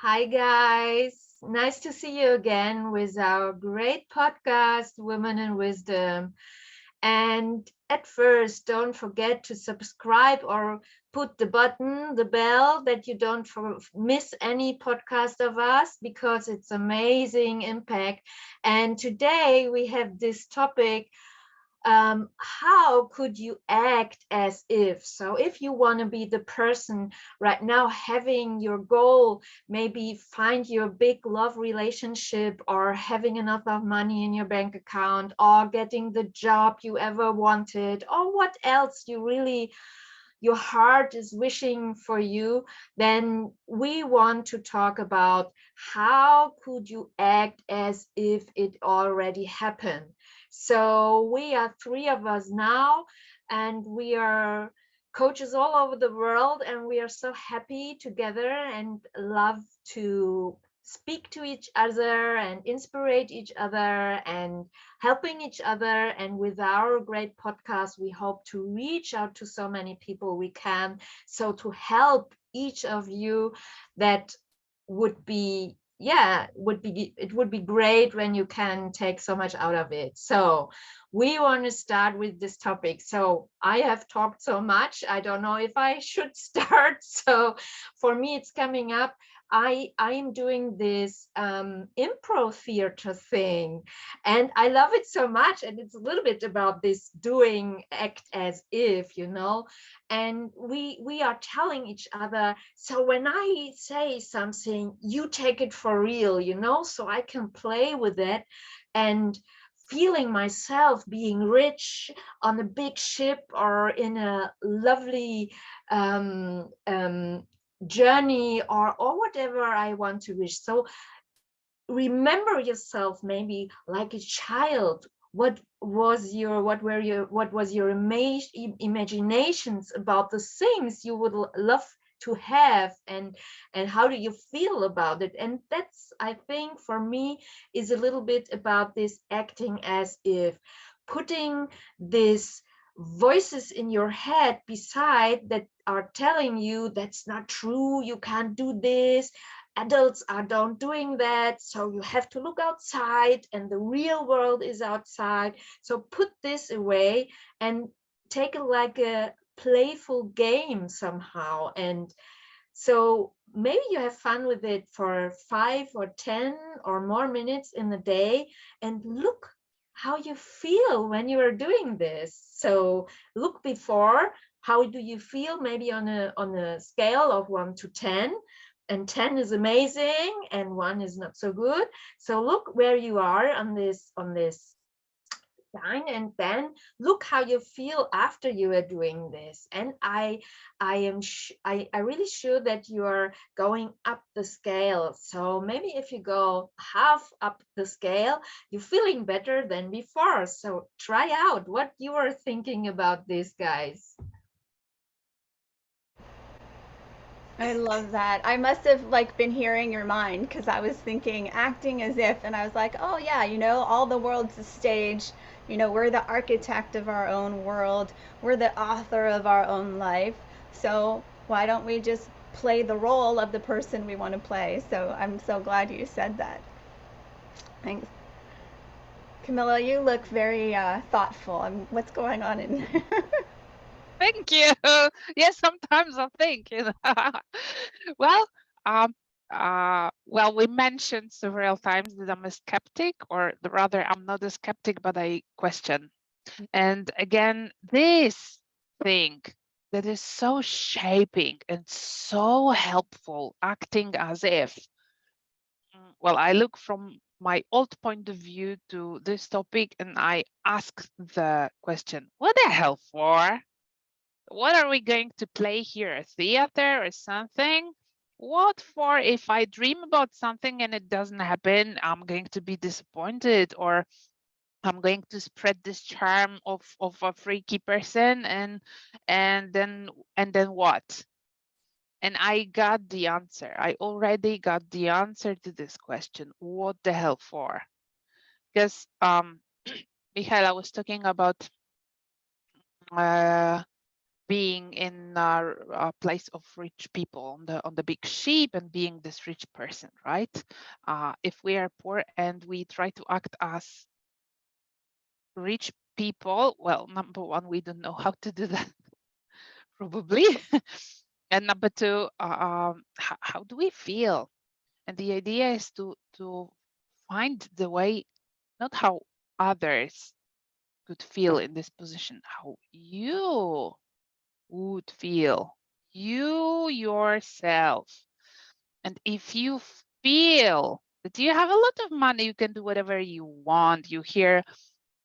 Hi, guys. Nice to see you again with our great podcast, Women in Wisdom. And at first, don't forget to subscribe or put the bell, that you don't miss any podcast of us, because it's amazing impact. And today we have this topic, how could you act as if? So if you want to be the person right now having your goal, maybe find your big love relationship, or having enough of money in your bank account, or getting the job you ever wanted, or what else you really your heart is wishing for you, then we want to talk about how could you act as if it already happened. So we are three of us now, and we are coaches all over the world, and we are so happy together and love to speak to each other and inspire each other and helping each other. And with our great podcast, we hope to reach out to so many people we can. So to help each of you, that would be it would be great when you can take so much out of it. So we want to start with this topic. So I have talked so much, I don't know if I should start. So for me, it's coming up. I am doing this improv theater thing, and I love it so much. And it's a little bit about this doing act as if, and we are telling each other, so when I say something, you take it for real, so I can play with it, and feeling myself being rich on a big ship or in a lovely journey, or whatever I want to wish. So remember yourself maybe like a child. What was your imaginations about the things you would love to have, and how do you feel about it? And that's, I think, for me, is a little bit about this acting as if, putting this voices in your head beside that are telling you that's not true, you can't do this, adults are don't doing that, so you have to look outside and the real world is outside. So put this away and take it like a playful game somehow. And so maybe you have fun with it for 5 or 10 or more minutes in the day, and look how you feel when you are doing this. So look before, how do you feel, maybe on a scale of 1 to 10, and 10 is amazing and 1 is not so good. So look where you are on this line, and then look how you feel after you are doing this. And I really sure that you are going up the scale. So maybe if you go half up the scale, you're feeling better than before. So try out what you are thinking about this, guys. I love that. I must have been hearing your mind because I was thinking acting as if, and I was like, oh yeah, all the world's a stage. We're the architect of our own world. We're the author of our own life. So why don't we just play the role of the person we want to play? So I'm so glad you said that. Thanks. Camilla, you look very thoughtful. What's going on in Thank you. Yes, sometimes I think, Well, we mentioned several times that I'm a skeptic, or rather, I'm not a skeptic, but I question. And again, this thing that is so shaping and so helpful, acting as if. Well, I look from my old point of view to this topic, and I ask the question, what the hell for? What are we going to play here? A theater or something? What for? If I dream about something and it doesn't happen, I'm going to be disappointed, or I'm going to spread this charm of a freaky person, and then what? And I got the answer. I already got the answer to this question. What the hell for? Because Michaela was talking about being in a place of rich people on the big ship and being this rich person, right? If we are poor and we try to act as rich people, well, number one, we don't know how to do that, probably. And number two, how do we feel? And the idea is to find the way, not how others could feel in this position, how you would feel, you yourself. And if you feel that you have a lot of money, you can do whatever you want. You hear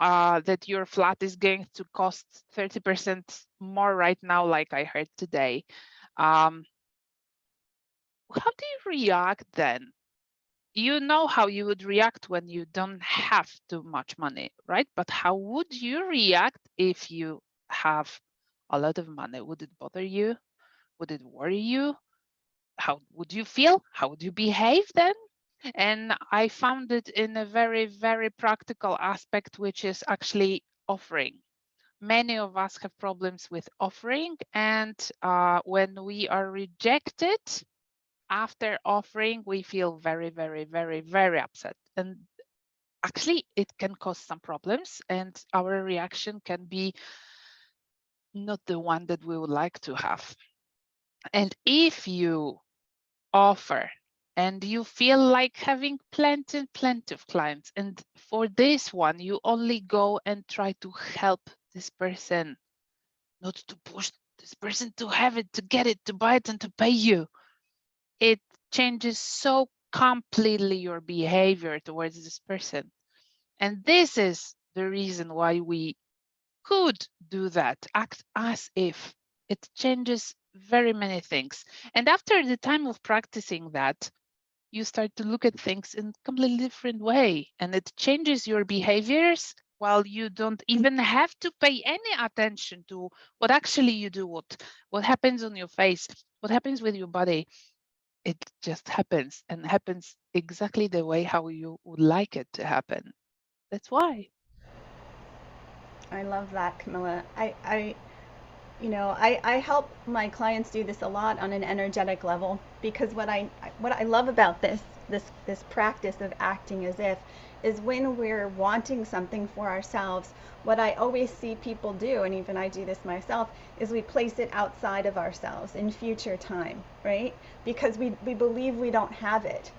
that your flat is going to cost 30% more right now, like I heard today. How do you react then? You know how you would react when you don't have too much money, right? But how would you react if you have a lot of money? Would it bother you? Would it worry you? How would you feel? How would you behave then? And I found it in a very, very practical aspect, which is actually offering. Many of us have problems with offering, and when we are rejected after offering, we feel very, very, very, very upset. And actually, it can cause some problems, and our reaction can be not the one that we would like to have. And if you offer and you feel like having plenty of clients, and for this one you only go and try to help this person, not to push this person to have it, to get it, to buy it, and to pay you, it changes so completely your behavior towards this person. And this is the reason why we could do that, act as if. It changes very many things. And after the time of practicing that, you start to look at things in a completely different way, and it changes your behaviors while you don't even have to pay any attention to what actually you do, what happens on your face, what happens with your body. It just happens, and happens exactly the way how you would like it to happen. That's why. I love that, Camilla. I help my clients do this a lot on an energetic level, because what I love about this practice of acting as if is when we're wanting something for ourselves, what I always see people do, and even I do this myself, is we place it outside of ourselves in future time, right? Because we believe we don't have it.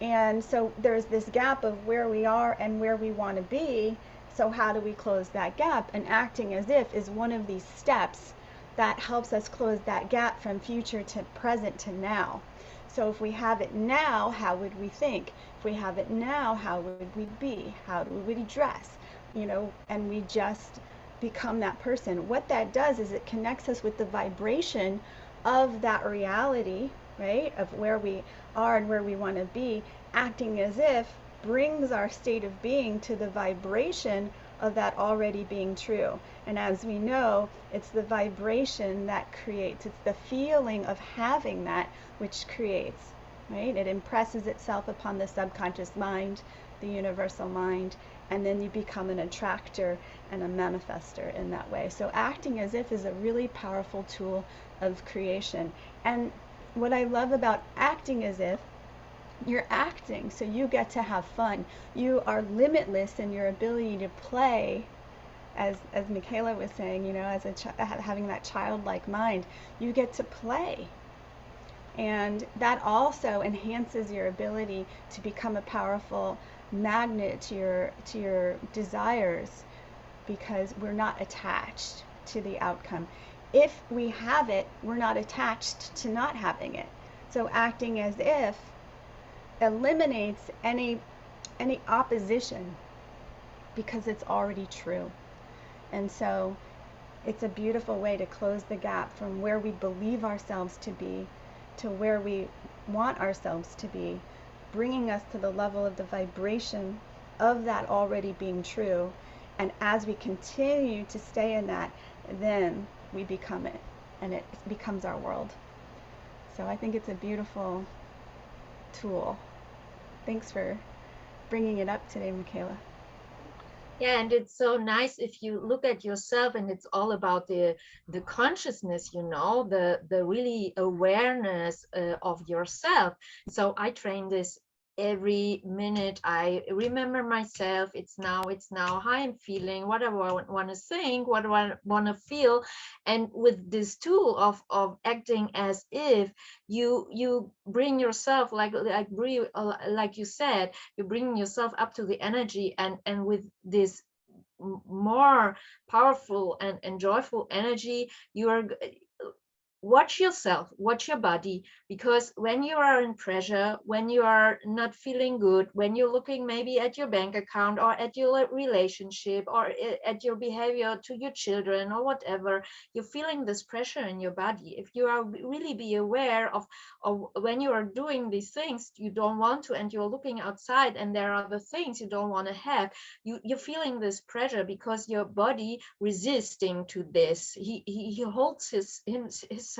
And so there's this gap of where we are and where we want to be. So how do we close that gap? And acting as if is one of these steps that helps us close that gap from future to present to now. So if we have it now, how would we think? If we have it now, how would we be? How would we dress? And we just become that person. What that does is it connects us with the vibration of that reality, right? Of where we are and where we want to be. Acting as if brings our state of being to the vibration of that already being true. And as we know, it's the vibration that creates, it's the feeling of having that which creates, right? It impresses itself upon the subconscious mind, the universal mind, and then you become an attractor and a manifester in that way. So acting as if is a really powerful tool of creation. And what I love about acting as if, you're acting, so you get to have fun. You are limitless in your ability to play, as Michaela was saying, as having that childlike mind. You get to play, and that also enhances your ability to become a powerful magnet to your desires, because we're not attached to the outcome. If we have it, we're not attached to not having it. So acting as if eliminates any opposition, because it's already true. And so it's a beautiful way to close the gap from where we believe ourselves to be to where we want ourselves to be, bringing us to the level of the vibration of that already being true. And as we continue to stay in that, then we become it, and it becomes our world. So I think it's a beautiful tool. Thanks for bringing it up today, Michaela. Yeah, and it's so nice if you look at yourself, and it's all about the consciousness, the really awareness of yourself. So I train this every minute. I remember myself. It's now how I'm feeling, what I want to think, what do I want to feel. And with this tool of acting as if, you bring yourself, like you said, you bring yourself up to the energy, and with this more powerful and joyful energy, you are watch yourself, watch your body, because when you are in pressure, when you are not feeling good, when you're looking maybe at your bank account, or at your relationship, or at your behavior to your children, or whatever, you're feeling this pressure in your body. If you are really be aware of when you are doing these things you don't want to, and you're looking outside and there are the things you don't want to have, you're feeling this pressure because your body resisting to this. He holds himself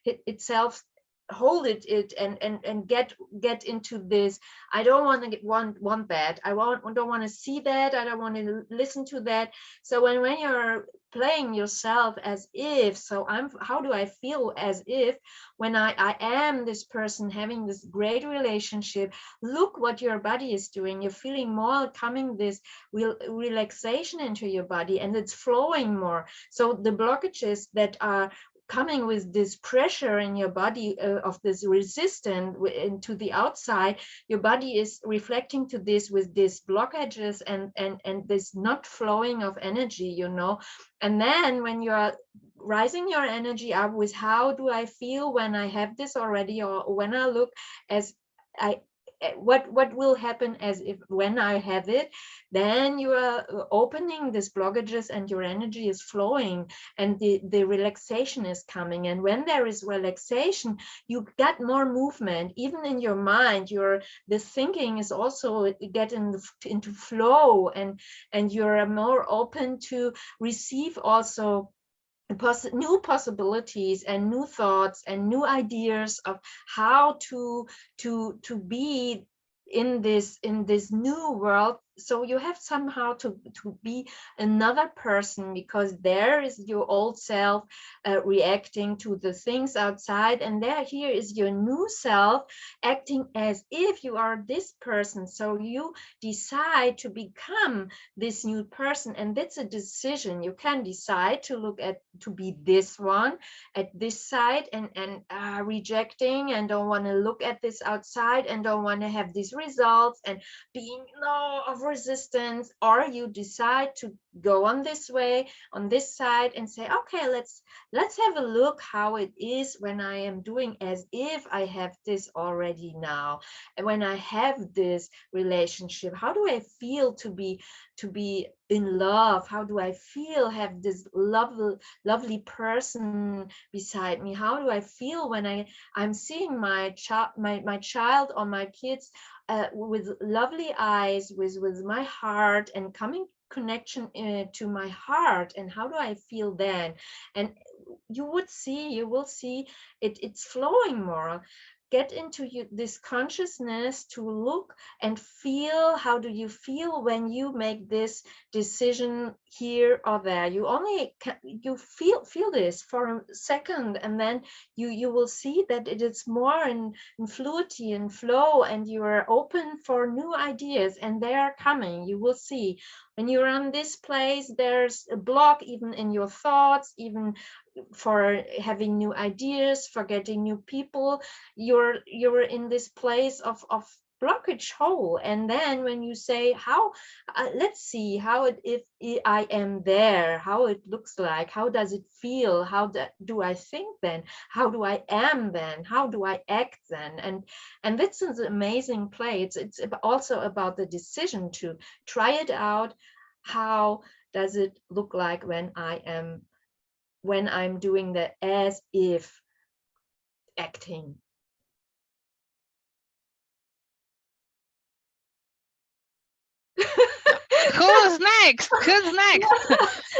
itself, hold it and get into this. I don't want to want that. Don't want to see that. I don't want to listen to that. So when you're playing yourself as if, so how do I feel as if when I am this person having this great relationship? Look what your body is doing. You're feeling more, coming this relaxation into your body, and it's flowing more. So the blockages that are coming with this pressure in your body, of this resistance into the outside, your body is reflecting to this with these blockages and this not flowing of energy. And then when you're rising your energy up with how do I feel when I have this already, or when I look as I what will happen as if when I have it, then you are opening these blockages and your energy is flowing, and the relaxation is coming. And when there is relaxation, you get more movement even in your mind. The thinking is also getting into flow, and you're more open to receive also new possibilities and new thoughts and new ideas of how to be in this new world. So you have somehow to be another person, because there is your old self reacting to the things outside, and here is your new self acting as if you are this person. So you decide to become this new person, and that's a decision. You can decide to be this one at this side, and rejecting and don't want to look at this outside and don't want to have these results and being of resistance. Or you decide to go on this way, on this side, and say, okay, let's have a look how it is when I am doing as if I have this already now. And when I have this relationship, how do I feel to be in love? How do I feel have this lovely person beside me? How do I feel when I'm seeing my child or my kids with lovely eyes, with my heart, and coming connection to my heart? And how do I feel then? And you will see it's flowing more. Get into this consciousness to look and feel. How do you feel when you make this decision here or there? You only you feel this for a second, and then you will see that it is more in fluidity and flow, and you are open for new ideas, and they are coming. You will see when you're on this place, there's a block even in your thoughts, even for having new ideas, for getting new people. You're in this place of blockage hole. And then when you say how let's see how if I am there, how it looks like, how does it feel, how do I think then, how do I am then, how do I act then? And this is an amazing place. It's also about the decision to try it out. How does it look like when I'm doing the as if acting? Who's next? Who's next?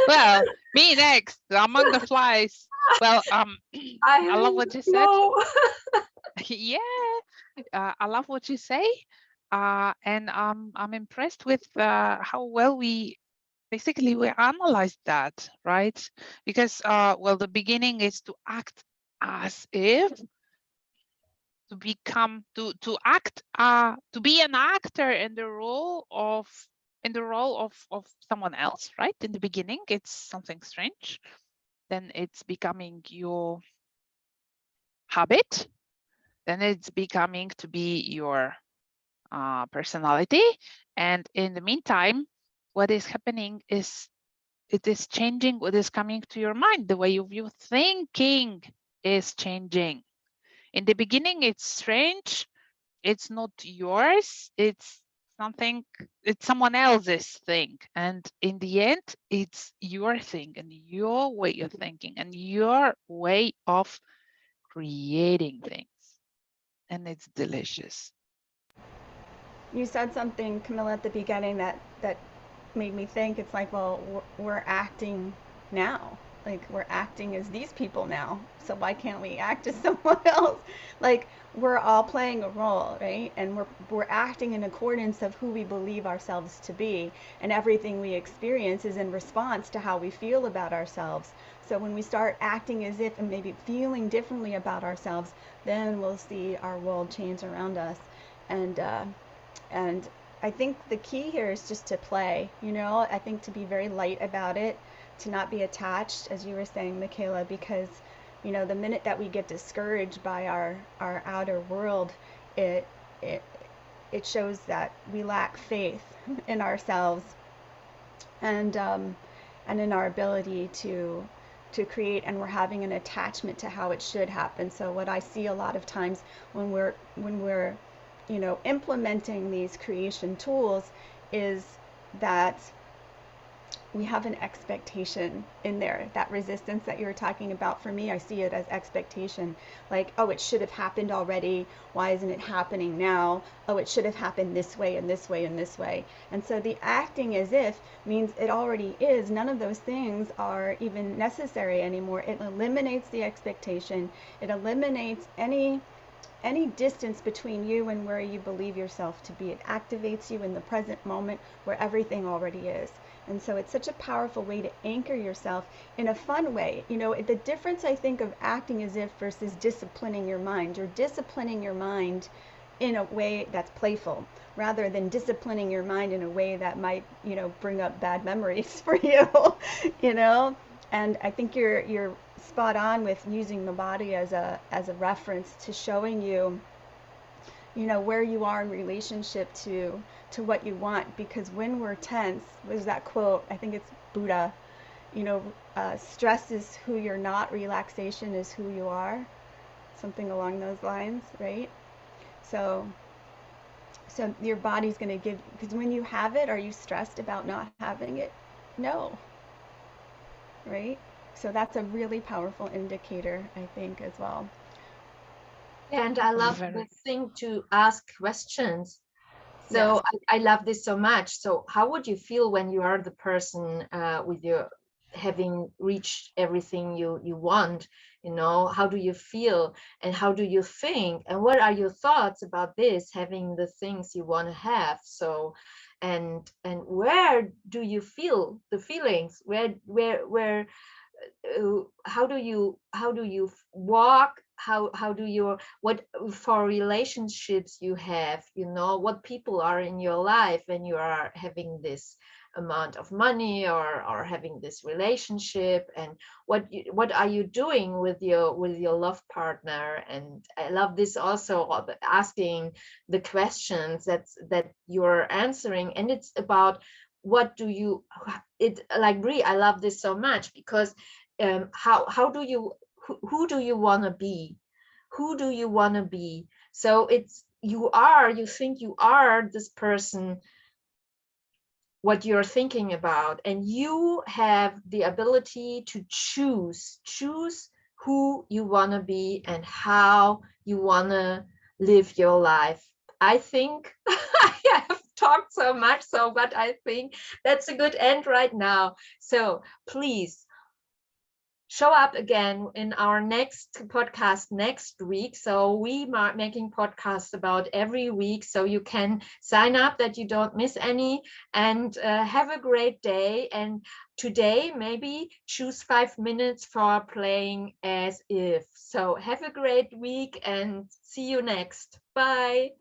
Well, me next, among the flies. Well, I love what you said. Yeah, I love what you say, and I'm impressed with how well we basically we analyzed that, right? Because well, the beginning is to act as if, to become, to act, to be an actor in the role of someone else, right? In the beginning it's something strange, then it's becoming your habit, then it's becoming to be your personality, and in the meantime what is happening is it is changing what is coming to your mind. The way of your thinking is changing. In the beginning it's strange, it's not yours, it's someone else's thing, and in the end it's your thing and your way of thinking and your way of creating things, and it's delicious. You said something, Camilla, at the beginning that made me think. It's like, well, we're acting now. Like, we're acting as these people now. So why can't we act as someone else? Like, we're all playing a role, right? And we're acting in accordance of who we believe ourselves to be, and everything we experience is in response to how we feel about ourselves. So when we start acting as if and maybe feeling differently about ourselves, then we'll see our world change around us. And and I think the key here is just to play, I think to be very light about it, to not be attached, as you were saying, Michaela, because, the minute that we get discouraged by our outer world, it, it, it shows that we lack faith in ourselves, and in our ability to create, and we're having an attachment to how it should happen. So what I see a lot of times when we're implementing these creation tools is that we have an expectation in there. That resistance that you were talking about, for me, I see it as expectation. Like, oh, it should have happened already. Why isn't it happening now? Oh, it should have happened this way and this way and this way. And so the acting as if means it already is. None of those things are even necessary anymore. It eliminates the expectation. It eliminates any distance between you and where you believe yourself to be. It activates you in the present moment where everything already is. And so it's such a powerful way to anchor yourself in a fun way. The difference, I think, of acting as if versus disciplining your mind. You're disciplining your mind in a way that's playful, rather than disciplining your mind in a way that might, bring up bad memories for you, you know? And I think you're spot on with using the body as a reference to showing you, where you are in relationship to what you want. Because when we're tense, there's that quote, I think it's Buddha, stress is who you're not, relaxation is who you are, something along those lines, right? So your body's going to give, because when you have it, are you stressed about not having it? No, right? So that's a really powerful indicator, I think, as well. And I love the thing to ask questions. So Yes. I love this so much. So how would you feel when you are the person with your having reached everything you want? How do you feel and how do you think? And what are your thoughts about this, having the things you want to have? So and where do you feel the feelings? Where how do you walk, how do you, what for relationships you have, what people are in your life when you are having this amount of money or having this relationship, and what are you doing with your love partner? And I love this also, asking the questions that you're answering, and it's about what do you, it, like Brie, I love this so much, because how do you, who do you want to be, so it's, you think you are this person, what you're thinking about, and you have the ability to choose who you want to be and how you want to live your life. I think I have talked so much, but I think that's a good end right now. So please show up again in our next podcast next week. So we are making podcasts about every week, so you can sign up that you don't miss any. And have a great day. And today, maybe choose 5 minutes for playing as if. So have a great week and see you next. Bye.